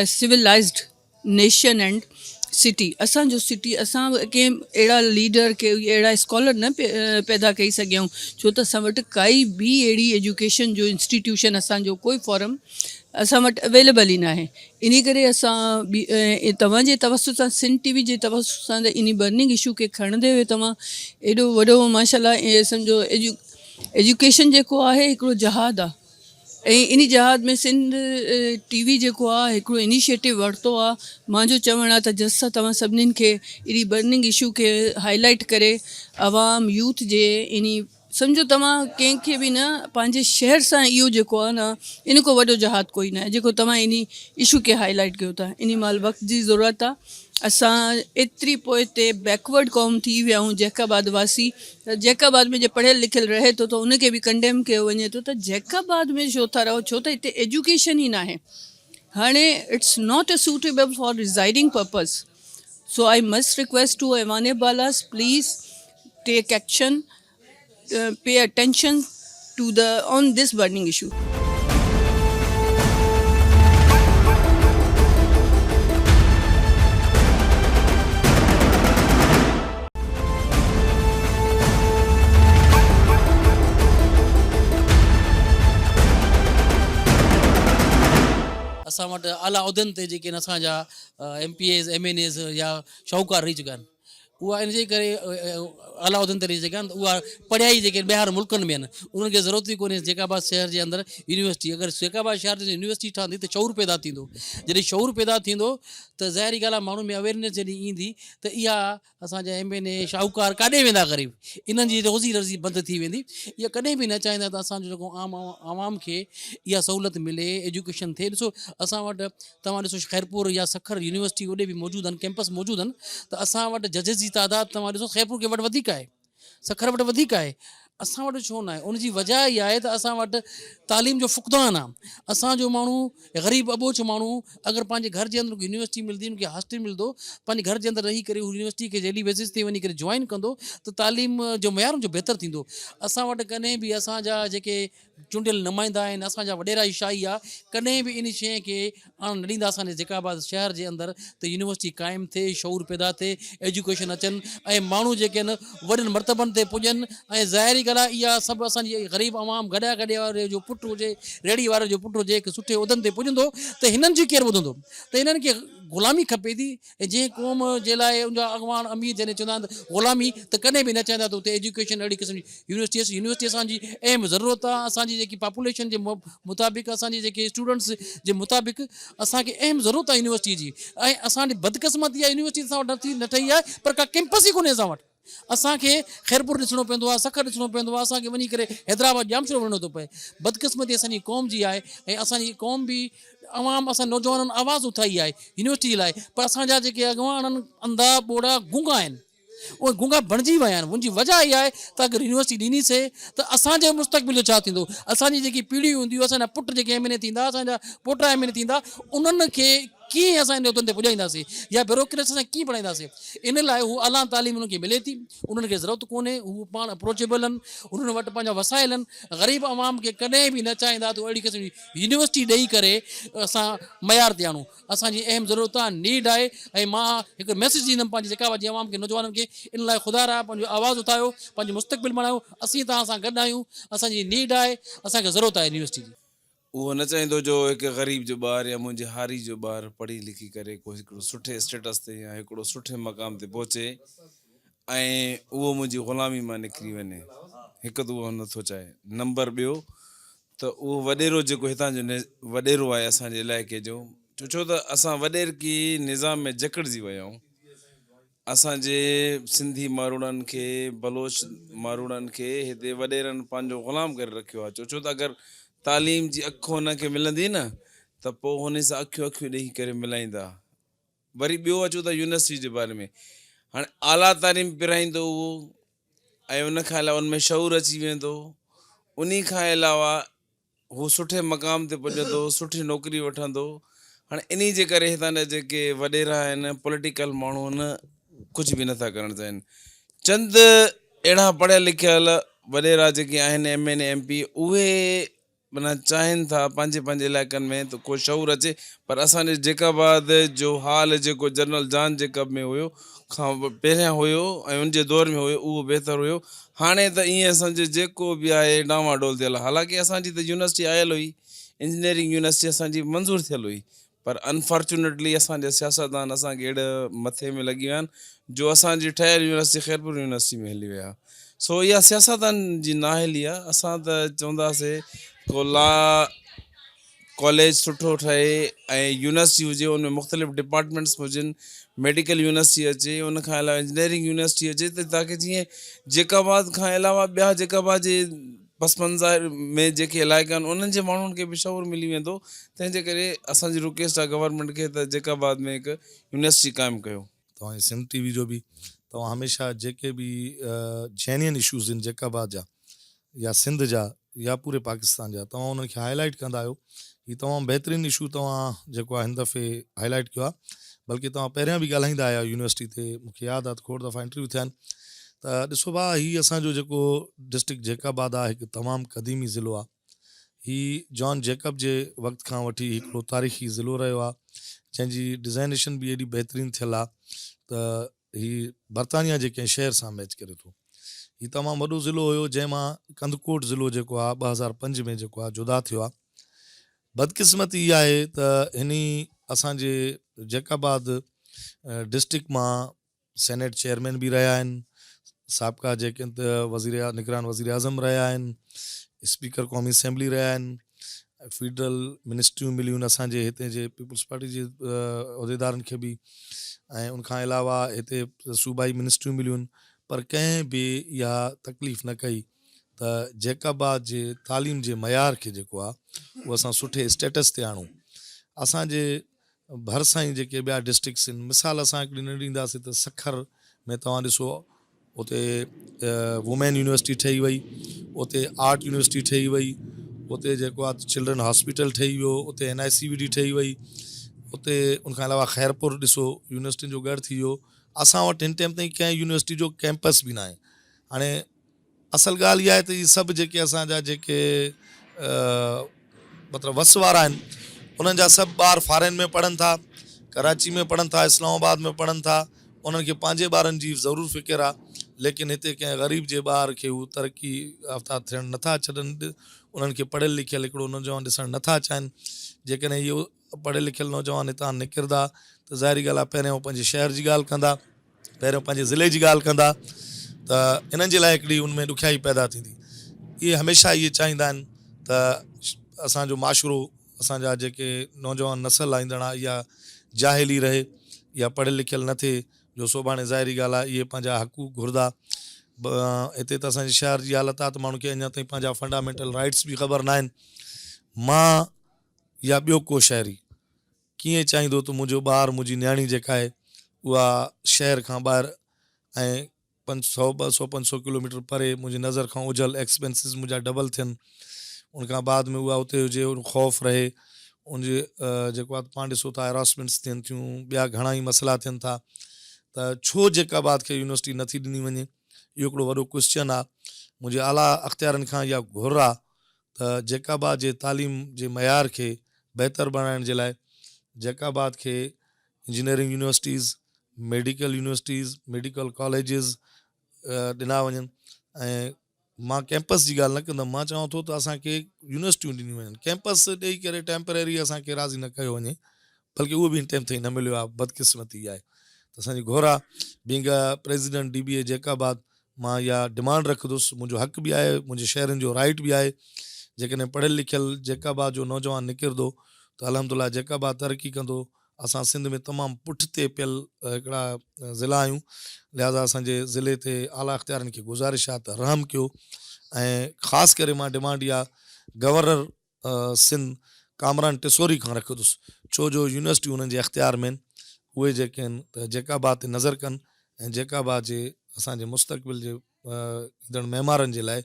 civilized nation and city. असांजो सिटी, असां कंहिं अहिड़ा लीडर के अहिड़ा स्कॉलर न पैदा कई सघियऊं, छो त असां वटि काई बि अहिड़ी एजुकेशन जो इंस्टीट्यूशन, असांजो कोई फॉरम असां वटि अवेलेबल ई न आहे। इन करे असां तव्हांजे तवसुस सां, सिंध टीवी जे तवसुस सां इन बर्निंग इशू खे खणंदे हुए तव्हां एॾो वॾो माशाल्लाह सम्झो एजुकेशन जेको आहे हिकिड़ो जहाद आहे। ऐं इन जहाद में सिंध टीवी जेको आहे हिकिड़ो इनिशिएटिव वरितो आहे। मुंहिंजो चवणु आहे त जस तव्हां सभिनीनि खे इन बर्निंग इशू खे हाईलाइट करे आवाम यूथ जे इन, सम्झो तव्हां कंहिंखे बि न पंहिंजे शहर सां इहो जेको आहे न, इन खां वॾो जहाद कोई न आहे जेको तव्हां इन इशू खे हाईलाइट कयो था। इन महिल वक़्त जी ज़रूरत आहे। असां एतिरी पोइ ते बैकवर्ड क़ौम थी विया आहियूं जैकाबाद वासी। त जैकाबाद में जे पढ़ियल लिखियल रहे थो त उनखे बि कंडेम कयो वञे थो त जैकाबाद में छो था रहो, छो त हिते एजुकेशन ई न आहे। हाणे it's not a suitable for residing purpose. So I must request to ऐवाने बालास, please take action, pay attention to on this burning issue.
असां वटि आला उहिदनि ते जेके असांजा MPAs MNAs या शाहूकार रही चुका आहिनि, उहा इन जे करे आला उहिदनि ते रही चुका आहिनि। उहा पढ़ाई जेके ॿाहिरि मुल्कनि में आहिनि उन्हनि खे ज़रूरत ई कोन्हे जैकाबाद शहर जे अंदरि यूनिवर्सिटी। अगरि जैकाबाद शहर जी यूनिवर्सिटी ठहंदी त शऊर पैदा थींदो। जॾहिं शऊर पैदा थींदो त ज़ाहिरी ॻाल्हि आहे माण्हुनि में अवेयरनेस जॾहिं ईंदी त इहा असांजा MNA शाहूकार काॾे वेंदा ग़रीब, इन्हनि जी रोज़ी रज़ी बंदि थी वेंदी। इहा कॾहिं बि न चाहींदा त असांजो जेको आवाम खे इहा सहूलियत मिले, एजुकेशन थिए। ॾिसो असां वटि तव्हां ॾिसो खैरपुर या सखर यूनिवर्सिटी ओॾे बि मौजूदु आहिनि, कैंपस मौजूदु आहिनि। त असां वटि जजिस जी तादाद तव्हां ॾिसो खैरपुर खे वटि वधीक आहे, सखर वटि वधीक आहे, असां वटि छो न आहे? उनजी वजह इहा आहे त असां वटि तालीम जो फुक़दान आहे। असांजो माण्हू ग़रीब अॿोच माण्हू अगरि पंहिंजे घर जे अंदरि यूनिवर्सिटी मिलंदी, उनखे हॉस्टल मिलंदो, पंहिंजे घर जे अंदरि रही करे यूनिवर्सिटी खे डेली बेसिस ते वञी करे जॉइन कंदो त तालीम जो मयार जो बहितर थींदो। असां वटि कॾहिं बि असांजा जेके चूंडियल नुमाइंदा आहिनि, असांजा वॾेरा शाही आहे, कॾहिं बि इन शइ खे आण न ॾींदा असांजे जैकाबाद शहर जे अंदरि त यूनिवर्सिटी क़ाइमु थिए, शऊर पैदा थिए, एजुकेशन अचनि ऐं माण्हू जेके आहिनि वॾनि मर्तबनि ते पुॼनि। ऐं ज़ाहिरी ॻाल्हि आहे इहा सभु असांजी ग़रीब आवाम गॾिया गॾिया वारे जो पुटु हुजे, रेड़ी वारे जो पुटु हुजे, हिकु सुठे उहिदनि ते पुॼंदो त हिननि जी केरु ॿुधंदो? त हिननि खे ग़ुलामी खपे थी। ऐं जंहिं क़ौम जे लाइ उनजा अॻवान अमीर जॾहिं चवंदा आहिनि त ग़ुलामी, त कॾहिं बि न चाहींदा त उते एजुकेशन अहिड़ी क़िस्म जी यूनिवर्सिटी असांजी अहम ज़रूरत आहे। असांजी जेकी पॉपुलेशन जे मुताबिक़, असांजी जेके स्टूडेंट्स जे मुताबिक़ असांखे अहम ज़रूरत आहे यूनिवर्सिटी जी। ऐं असांजी बदक़िस्मती आहे यूनिवर्सिटी असां वटि न ठही आहे, पर का कैंपस ई कोन्हे असां वटि। असांखे खैरपुर ॾिसणो पवंदो आहे, सखर ॾिसणो पवंदो आहे, असांखे वञी करे हैदराबाद जामशोर वञिणो थो पए। बदक़िस्मती असांजी क़ौम जी आहे। ऐं असांजी क़ौम बि अवाम, असां नौजवाननि आवाज़ उथाई आहे यूनिवर्सिटी जे लाइ, पर असांजा जेके अॻवान आहिनि अंधा ॿोड़ा गूंगा आहिनि, उहे गूंगा बणिजी विया आहिनि। उनजी वजह इहा आहे त अगरि यूनिवर्सिटी ॾिनीसीं त असांजे मुस्तक़बिल जो छा थींदो? असांजी जेकी पीढ़ियूं हूंदियूं, असांजा पुट जेके MNA थींदा, असांजा पोटा MNA थींदा, उन्हनि खे कीअं असां इन उहिदनि ते पुॼाईंदासीं या ब्यूरोक्रेसी सां कीअं पढ़ाईंदासीं। इन लाइ हू आला तालीम उन्हनि खे मिले थी, उन्हनि खे ज़रूरत कोन्हे, हू पाण अप्रोचेबल आहिनि, उन्हनि वटि पंहिंजा वसाइल आहिनि। ग़रीब आवाम खे कॾहिं बि न चाहींदा त अहिड़ी क़िस्म जी यूनिवर्सिटी ॾेई करे असां मयार ते आणूं। असांजी अहम ज़रूरत आहे, नीड आहे। ऐं मां हिकु मैसेज ॾींदुमि पंहिंजी जेका जी आवाम खे, नौजवाननि खे, इन लाइ ख़ुदा रहा पंहिंजो आवाज़ उथायो, पंहिंजो मुस्तक़बिल बणायो। असीं तव्हां सां गॾु आहियूं, असांजी नीड आहे, असांखे ज़रूरत आहे यूनिवर्सिटी जी।
उहो न चाहींदो जो हिकु ग़रीब जो ॿारु या मुंहिंजे हारी जो ॿारु पढ़ी लिखी करे को हिकिड़ो सुठे स्टेटस ते या हिकिड़ो सुठे मक़ाम ते पहुचे ऐं उहो मुंहिंजी ग़ुलामी मां निकिरी वञे। हिकु त उहो नथो चाहे। नंबर ॿियो त उहो वॾेरो जेको हितां जो वॾेरो आहे असांजे इलाइक़े जो, छो त असां वॾेरकी निज़ाम में जकड़जी विया आहियूं। असांजे सिंधी मारूड़नि खे, बलोच मारूड़नि खे हिते वॾेरनि पंहिंजो ग़ुलाम करे रखियो आहे। छो त अगरि तालीम जी अखि हुनखे मिलंदी न त पोइ हुन सां अखियूं ॾेई करे मिलाईंदा। वरी ॿियो अचो त यूनिवर्सिटी जे बारे में, हाणे आला तालीम पिराईंदो उहो ऐं उन खां अलावा उनमें शऊर अची वेंदो। उन खां अलावा हू सुठे मक़ाम ते पुॼंदो, सुठी नौकिरी वठंदो। हाणे इन जे करे हितां जा जेके वॾेरा आहिनि, पॉलिटिकल माण्हू आहिनि, कुझु बि नथा करणु चाहिनि। चंद अहिड़ा पढ़ियल लिखियल वॾेरा जेके आहिनि MN MP, उहे माना चाहिनि था पंहिंजे पंहिंजे इलाइक़नि में त को शऊर अचे। पर असांजे जेकाबाद जो हाल जेको जनरल जॉन जेकब में हुयो खां पहिरियां हुयो ऐं उनजे दौर में हुयो, उहो बहितर हुयो। हाणे त ईअं असांजे जेको बि आहे डामाडोल थियल आहे। हालांकि असांजी त यूनिवर्सिटी आयल हुई, इंजीनियरिंग यूनिवर्सिटी असांजी मंज़ूर थियल हुई, पर अनफॉर्चुनेटली असांजा सियासतदान असांखे अहिड़े मथे में लॻी विया आहिनि जो असांजी ठहियल यूनिवर्सिटी ख़ैरपुर यूनिवर्सिटी में हली विया। सो इहा सियासतदान जी नाअहली आहे। असां त चवंदासीं को ला कॉलेज सुठो ठहे ऐं यूनिवर्सिटी हुजे, उनमें मुख़्तलिफ़ डिपार्टमेंट्स हुजनि, मेडिकल यूनिवर्सिटी अचे, उन खां अलावा इंजीनियरिंग यूनिवर्सिटी अचे, त ताकी जीअं जेकाबाद खां अलावा ॿिया जेकाबाद जे पसमंज़र में जेके इलाइक़ा आहिनि उन्हनि जे माण्हुनि खे बि शऊर मिली वेंदो। तंहिंजे करे असांजी रिक्वेस्ट आहे गवर्नमेंट खे त जेकाबाद में हिकु यूनिवर्सिटी क़ाइमु कयो।
तव्हांजे सिंध TV जो बि तव्हां हमेशह जेके बि जेन्युइन इशूज़ आहिनि जेकाबाद जा या सिंध जा या पूरे पाकिस्तान जा, तव्हां उन्हनि खे हाईलाइट कंदा आहियो। हीउ तमामु बहितरीनु इशू तव्हां जेको आहे हिन दफ़े हाईलाइट कयो आहे। बल्कि तव्हां पहिरियां बि ॻाल्हाईंदा आया यूनिवर्सिटी ते, मूंखे यादि आहे त खोड़ दफ़ा इंटरव्यू थिया आहिनि। त ॾिसो भाउ, हीउ असांजो जेको डिस्ट्रिक्ट जेकाबाद आहे हिकु तमामु क़दीमी ज़िलो आहे। हीउ जॉन जेकब जे वक़्त खां वठी हिकिड़ो तारीख़ी ज़िलो रहियो आहे, जंहिंजी डिज़ाइनेशन बि एॾी बहितरीनु थियल आहे त हीउ बर्तानिया जे कंहिं शहर सां मैच करे थो। हीउ तमामु वॾो ज़िलो हुयो, जंहिंमां कंदकोट ज़िलो जेको आहे 2005 में जेको आहे जुदा थियो आहे। बदकिस्मती इहा आहे त हिन असांजे जेकाबाद डिस्ट्रिक्ट मां सेनेट चेयरमैन बि रहिया आहिनि, साबिक़ा जेके निगरान वज़ीर आज़म रहिया आहिनि, स्पीकर क़ौमी असेंबली रहिया आहिनि, फेडरल मिनिस्ट्रियूं मिलियूं आहिनि असांजे हिते जे पीपल्स पार्टी जे उहिदेदारनि खे बि, ऐं उनखां अलावा हिते सूबाई मिनिस्ट्रियूं मिलियूं आहिनि। पर कंहिं बि इहा तकलीफ़ न कई त जेकाबाद जे तालीम जे मयार खे जेको आहे उहो असां सुठे स्टेटस ते आणूं। असांजे भरिसां ई जेके ॿिया डिस्ट्रिक्ट्स आहिनि, मिसाल असां हिकिड़ी न ॾींदासीं त सखर में तव्हां ॾिसो, उते वुमेन यूनिवर्सिटी ठही वई, उते आर्ट यूनिवर्सिटी ठही वई, उते जेको आहे चिल्ड्रन हॉस्पिटल ठही वियो, उते NICVD ठही वई, उते उनखां अलावा ख़ैरपुर ॾिसो यूनिवर्सिटियुनि जो गढ़ थी वियो। असां वटि हिन टाइम ताईं कंहिं यूनिवर्सिटी जो कैंपस बि न आहे। हाणे असल ॻाल्हि इहा आहे त इहे सभु जेके असांजा जेके मतिलबु वस वारा आहिनि, उन्हनि जा सभु ॿार फॉरेन में पढ़नि था, कराची में पढ़नि था, इस्लामाबाद में पढ़नि था। उन्हनि खे पंहिंजे ॿारनि जी ज़रूरु फ़िकिर आहे, लेकिन हिते कंहिं ग़रीब जे ॿार खे हू तरक़ी याफ़्ता थियणु नथा छॾनि, उन्हनि खे पढ़ियल लिखियल हिकिड़ो नौजवान ॾिसणु नथा चाहिनि। जेकॾहिं इहो पढ़ियल लिखियल नौजवान हितां निकिरंदा त ज़ाहिरी ॻाल्हि आहे, पहिरियों पंहिंजे शहर जी ॻाल्हि कंदा, पहिरियों पंहिंजे ज़िले जी ॻाल्हि कंदा, त इन्हनि जे लाइ हिकिड़ी उनमें ॾुखियाई पैदा थींदी। इहे हमेशह इहे चाहींदा आहिनि त असांजो माशरो, असांजा जेके नौजवान नसल ईंदड़ आहे, इहा जाहिली रहे, इहा पढ़ियल लिखियल न थिए, जो सुभाणे ज़ाहिरी ॻाल्हि आहे इहे पंहिंजा हक़ूक़ घुरदा। हिते त असांजे शहर जी हालत आहे त माण्हू खे अञा ताईं पंहिंजा फंडामेंटल राइट्स बि ख़बर न आहिनि। मां या ॿियो को शहरी कीअं चाहींदो त मुंहिंजो ॿारु, मुंहिंजी न्याणी जेका आहे उहा शहर खां ॿाहिरि ऐं 500, 200, 500 किलोमीटर परे मुंहिंजी नज़र खां ओझल, एक्सपेंसिस मुंहिंजा डबल थियनि, उनखां बाद में उहा उते हुजे, ख़ौफ़ रहे, उनजे जेको आहे पाण ॾिसो था हेरासमेंट्स थियनि थियूं, ॿिया घणा ई मसइला थियनि था, त छो जेकाबाद खे यूनिवर्सिटी नथी ॾिनी वञे, इहो हिकिड़ो वॾो क्वेश्चन आहे। मुंहिंजे आला अख़्तियारनि खां इहा घुर आहे त जेकाबाद जे तालीम जे मयार खे बहितर बणाइण जे लाइ जेकाबाद खे engineering universities, medical universities, medical colleges ॾिना वञनि। ऐं मां कैंपस जी ॻाल्हि न कंदुमि, मां चवां थो त असांखे यूनिवर्सिटियूं ॾिनियूं वञनि। कैंपस ॾेई करे टेम्पररी असांखे राज़ी न कयो वञे, बल्कि उहो बि हिन टाइम ताईं न मिलियो आहे, बदकिस्मती आहे। त असांजी घुर आहे, बीइंग अ प्रेसिडेंट DBA जेकाबाद, मां इहा डिमांड रखंदुसि, मुंहिंजो हक़ बि आहे, मुंहिंजे शहरनि जो राइट बि आहे। जेकॾहिं पढ़ियलु लिखियलु जेकाबाद जो नौजवान निकिरंदो त अलहमदुलिल्लाह जेकाबाद तरक़ी कंदो। असां सिंध में तमामु पुठिते पियल हिकिड़ा ज़िला आहियूं, लिहाज़ा असांजे ज़िले ते आला अख़्तियारनि खे गुज़ारिश आहे त रहम कयो। ऐं ख़ासि करे मां डिमांड इहा गवर्नर सिंध कामरान टिसोरी खां रखंदुसि, छो जो यूनिवर्सिटियूं उन्हनि जे अख़्तियार में आहिनि, उहे जेके आहिनि त जेकाबाद ते नज़र कनि ऐं जेकाबाद जे असांजे मुस्तक़बिल जे ईंदड़ महिमारनि जे लाइ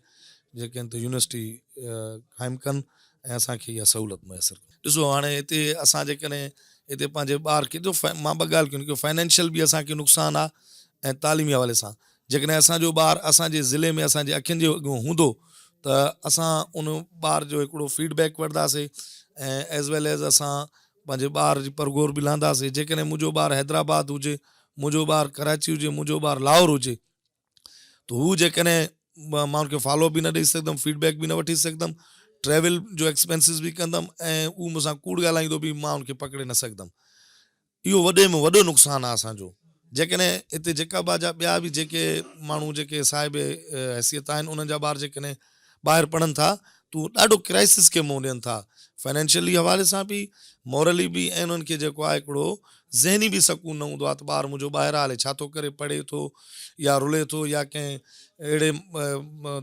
जेके आहिनि त यूनिवर्सिटी क़ाइमु कनि ऐं असांखे इहा सहूलियत मुयसरु कनि। ॾिसो हाणे हिते असां जेकॾहिं हिते पंहिंजे ॿार खे मां ॿ ॻाल्हि कयूं कि फाइनेंशियल बि असांखे नुक़सानु आहे ऐं तालीमी हवाले सां। जेकॾहिं असांजो ॿारु असांजे ज़िले में असांजे अखियुनि जे अॻियां हूंदो त असां उन ॿार जो हिकिड़ो फीडबैक वठंदासीं ऐं एज़ वेल एज़ असां पंहिंजे ॿार जी परगोर बि लहंदासीं। जेकॾहिं मुंहिंजो ॿारु हैदराबाद हुजे, मुंहिंजो ॿारु कराची हुजे, मुंहिंजो ॿारु लाहौर हुजे, त हू जेकॾहिं मां उनखे फॉलो बि न ॾेई सघंदुमि, फीडबैक बि न वठी सघंदुमि, ट्रेवल जो एक्सपेंसिस बि कंदुमि ऐं उहो मूंसां कूड़ ॻाल्हाईंदो बि, मां उनखे पकिड़े न सघंदुमि। इहो वॾे में वॾो नुक़सानु आहे असांजो। जेकॾहिं हिते जेकाबाद जा ॿिया बि जेके माण्हू जेके साहिब हैसियत आहिनि, उन्हनि जा ॿार जेकॾहिं ॿाहिरि पढ़नि था त उहे ॾाढो क्राइसिस खे मुंहुं ॾियनि था, फाइनेंशियली हवाले सां बि, मॉरली बि, ऐं उन्हनि खे जेको आहे हिकिड़ो ज़हनी बि सुकून न हूंदो आहे त ॿारु मुंहिंजो ॿाहिरि हले, छा थो करे, पढ़े थो या रुले थो या कंहिं अहिड़े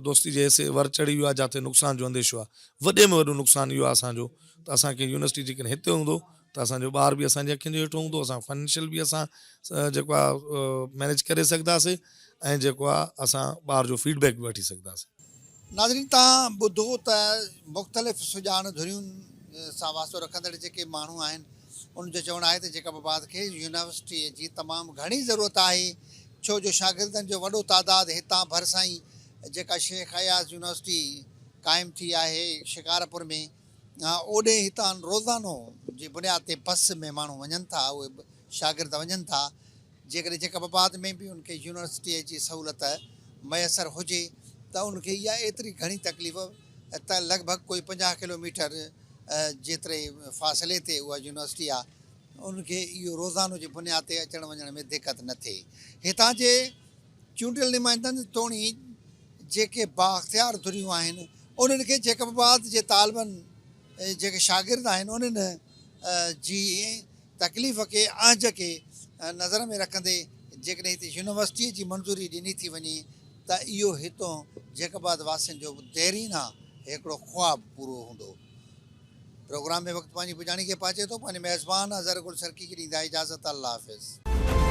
दोस्ती जे हिसे वर चढ़ी वियो आहे जिते नुक़सान जो अंदेशो आहे। वॾे में वॾो नुक़सानु इहो आहे असांजो त असांखे यूनिवर्सिटी जेकॾहिं हिते हूंदो त असांजो ॿारु बि असांजे अखियुनि जे हेठि हूंदो, असां फाइनेंशियल बि असां जेको आहे मैनेज करे सघंदासीं ऐं जेको आहे असां ॿार जो फीडबैक बि वठी सघंदासीं।
नाज़रीन, तव्हां ॿुधो त मुख़्तलिफ़ सुञाण धुरियुनि सां वास्तो रखंदड़ जेके माण्हू आहिनि, उनजो चवणु आहे त जेकाबाद खे यूनिवर्सिटीअ जी तमामु घणी ज़रूरत आहे, छो जो शागिर्दनि जो वॾो तादादु हितां भरिसां ई जेका शेख हयाज़ यूनिवर्सिटी क़ाइमु थी आहे शिकारपुर में, ओॾे हितां रोज़ानो जी बुनियाद ते बस में माण्हू वञनि था, उहे शागिर्द वञनि था। जेकॾहिं जेकाबाद में बि उनखे यूनिवर्सिटीअ जी सहूलियत मुयसरु हुजे त उनखे इहा एतिरी घणी तकलीफ़ त लॻभॻि कोई 50 किलोमीटर जेतिरे फ़ासिले ते उहा यूनिवर्सिटी आहे, उनखे इहो रोज़ानो जी बुनियाद ते अचण वञण में दिक़त न थिए। हितां जे चूंडियल नुमाइंदनि तोणी जेके बाख़्तियार धुरियूं आहिनि, उन्हनि खे जेकाबाद जे तालिबनि जेके शागिर्द आहिनि, उन्हनि जी तकलीफ़ खे, आंज खे नज़र में रखंदे जेकॾहिं हिते यूनिवर्सिटीअ जी मंज़ूरी ॾिनी थी वञे त इहो हितां जेकाबाद वासियुनि जो देरीना हिकिड़ो ख़्वाबु पूरो हूंदो। प्रोग्राम में वक़्तु पंहिंजी पुॼाणी खे पहुचे थो। पंहिंजे मेज़बान अज़हर गुल सरकी खे ॾींदा इजाज़त। अल्लाह हाफ़िज़।